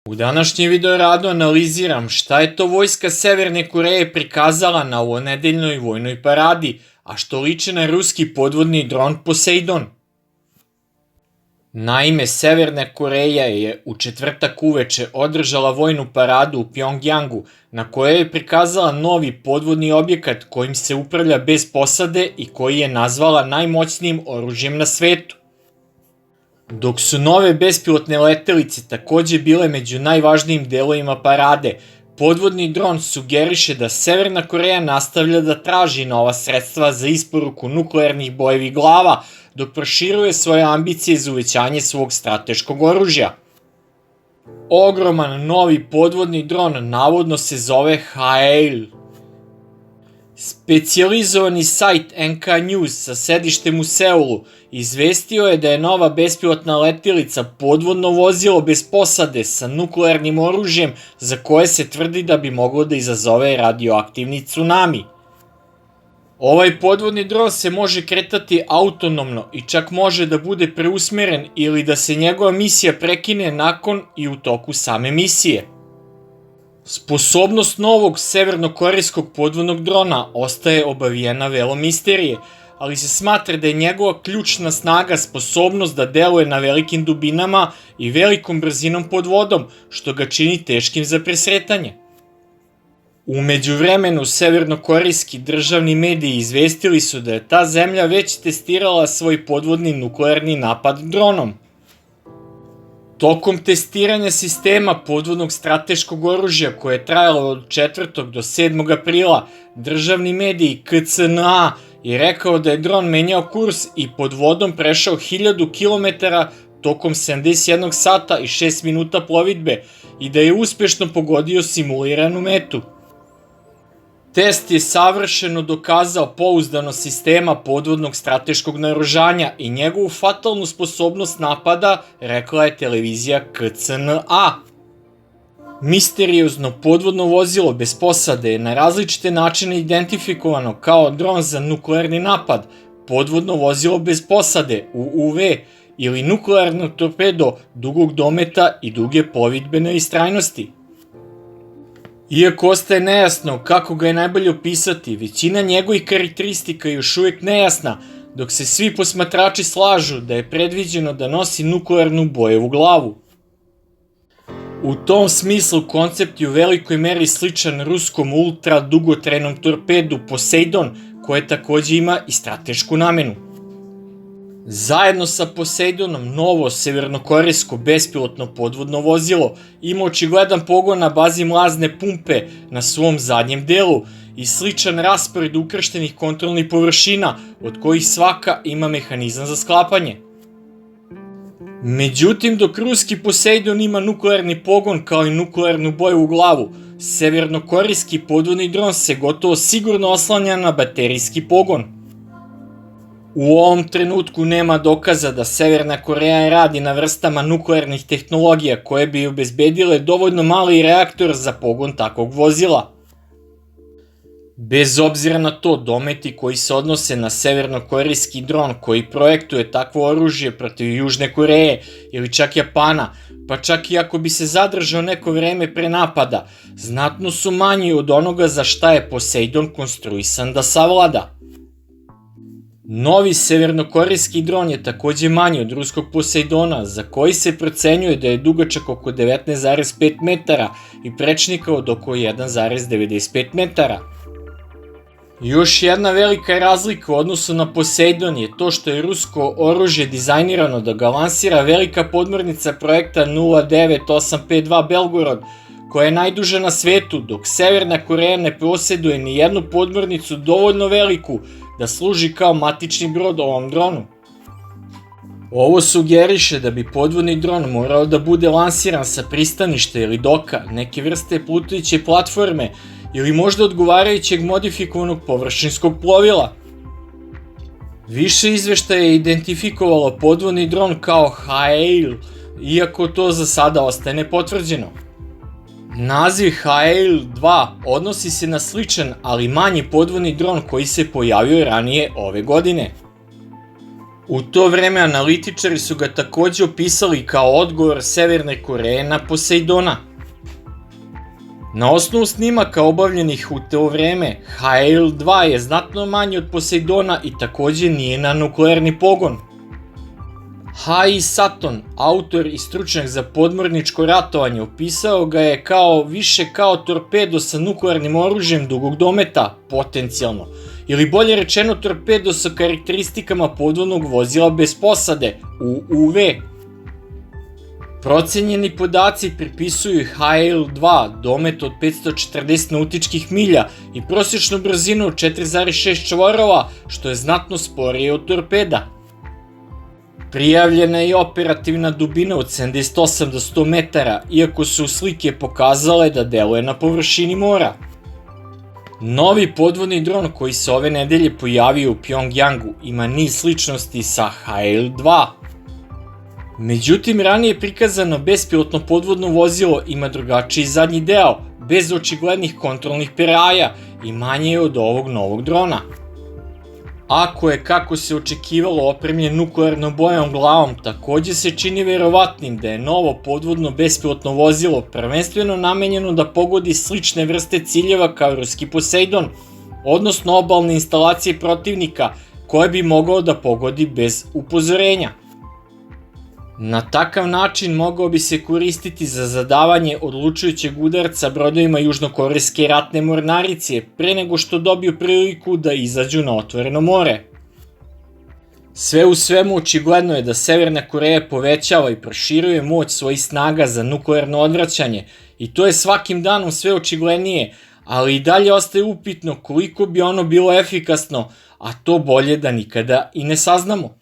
U današnjem videoradu analiziram šta je to vojska Severne Koreje prikazala na ovonedeljnoj vojnoj paradi, a što liči na ruski podvodni dron Poseidon. Naime, Severna Koreja je u četvrtak uveče održala vojnu paradu u Pjongjangu, na kojoj je prikazala novi podvodni objekat kojim se upravlja bez posade i koji je nazvala najmoćnijim oružjem na svetu. Dok su nove bespilotne letelice takođe bile među najvažnijim delovima parade, podvodni dron sugeriše da Severna Koreja nastavlja da traži nova sredstva za isporuku nuklearnih bojevih glava, dok proširuje svoje ambicije za uvećanje svog strateškog oružja. Ogroman novi podvodni dron navodno se zove Haeil. Specijalizovani sajt NK News sa sedištem u Seulu izvestio je da je nova bespilotna letelica podvodno vozilo bez posade sa nuklearnim oružjem za koje se tvrdi da bi moglo da izazove radioaktivni tsunami. Ovaj podvodni dron se može kretati autonomno i čak može da bude preusmeren ili da se njegova misija prekine nakon i u toku same misije. Sposobnost novog severnokorejskog podvodnog drona ostaje obavijena velom misterije, ali se smatra da je njegova ključna snaga sposobnost da deluje na velikim dubinama i velikom brzinom pod vodom, što ga čini teškim za presretanje. U međuvremenu, severnokorejski državni mediji izvestili su da je ta zemlja već testirala svoj podvodni nuklearni napad dronom. Tokom testiranja sistema podvodnog strateškog oružja koje je trajalo od 4. do 7. aprila, državni medij KCNA je rekao da je dron menjao kurs i pod vodom prešao 1000 km tokom 71 sata i 6 minuta plovidbe i da je uspešno pogodio simuliranu metu. Test je savršeno dokazao pouzdanost sistema podvodnog strateškog naoružanja i njegovu fatalnu sposobnost napada, rekla je televizija KCNA. Misteriozno podvodno vozilo bez posade je na različite načine identifikovano kao dron za nuklearni napad, podvodno vozilo bez posade, UUV, ili nuklearno torpedo dugog dometa i duge plovidbene istrajnosti. Iako ostaje nejasno kako ga je najbolje opisati, većina njegovih karakteristika je još uvijek nejasna, dok se svi posmatrači slažu da je predviđeno da nosi nuklearnu bojevu glavu. U tom smislu koncept je u velikoj meri sličan ruskom ultra dugotrenom torpedu Poseidon, koje takođe ima i stratešku namenu. Zajedno sa Poseidonom, novo severnokorejsko bespilotno podvodno vozilo ima očigledan pogon na bazi mlazne pumpe na svom zadnjem delu i sličan raspored ukrštenih kontrolnih površina, od kojih svaka ima mehanizam za sklapanje. Međutim, dok ruski Poseidon ima nuklearni pogon kao i nuklearnu bojevu glavu, severnokorejski podvodni dron se gotovo sigurno oslanja na baterijski pogon. U ovom trenutku nema dokaza da Severna Koreja radi na vrstama nuklearnih tehnologija koje bi obezbedile dovoljno mali reaktor za pogon takvog vozila. Bez obzira na to, dometi koji se odnose na severnokorejski dron koji projektuje takvo oružje protiv Južne Koreje ili čak Japana, pa čak i ako bi se zadržao neko vreme pre napada, znatno su manji od onoga za šta je Poseidon konstruisan da savlada. Novi severnokorejski dron je takođe manji od ruskog Poseidona, za koji se procenjuje da je dugačak oko 19,5 metara i prečnika od oko 1,95 metara. Još jedna velika razlika u odnosu na Poseidon je to što je rusko oružje dizajnirano da ga lansira velika podmornica projekta 09852 Belgorod, koja je najduža na svetu, dok Severna Koreja ne posjeduje ni jednu podmornicu dovoljno veliku da služi kao matični brod ovom dronu. Ovo sugeriše da bi podvodni dron morao da bude lansiran sa pristaništa ili doka, neke vrste plutajuće platforme ili možda odgovarajućeg modifikovanog površinskog plovila. Više izveštaja je identifikovalo podvodni dron kao Haeil, iako to za sada ostaje nepotvrđeno. Naziv Haeil-2 odnosi se na sličan, ali manji podvodni dron koji se pojavio ranije ove godine. U to vreme analitičari su ga takođe opisali kao odgovor Severne Koreje na Poseidona. Na osnovu snimaka obavljenih u to vreme, HAL-2 je znatno manji od Poseidona i takođe nije na nuklearni pogon. H.I. Sutton, autor i stručnjak za podmorničko ratovanje, opisao ga je više kao torpedo sa nuklearnim oružjem dugog dometa, potencijalno, ili bolje rečeno torpedo sa karakteristikama podvodnog vozila bez posade, UUV. Procenjeni podaci pripisuju HAL-2 domet od 540 nautičkih milja i prosječnu brzinu od 4,6 čvorova, što je znatno sporije od torpeda. Prijavljena je operativna dubina od 78 do 100 metara, iako su slike pokazale da deluje na površini mora. Novi podvodni dron koji se ove nedelje pojavio u Pjongjangu ima niz sličnosti sa HAL-2. Međutim, ranije prikazano bespilotno podvodno vozilo ima drugačiji zadnji deo, bez očiglednih kontrolnih peraja i manje je od ovog novog drona. Ako je, kako se očekivalo, opremljen nuklearnom bojom glavom, takođe se čini verovatnim da je novo podvodno bespilotno vozilo prvenstveno namenjeno da pogodi slične vrste ciljeva kao ruski Poseidon, odnosno obalne instalacije protivnika koje bi mogao da pogodi bez upozorenja. Na takav način mogao bi se koristiti za zadavanje odlučujućeg udarca brodovima južnokorejske ratne mornarice pre nego što dobiju priliku da izađu na otvoreno more. Sve u svemu očigledno je da Severna Koreja povećava i proširuje moć svojih snaga za nuklearno odvraćanje i to je svakim danom sve očiglednije, ali i dalje ostaje upitno koliko bi ono bilo efikasno, a to bolje da nikada i ne saznamo.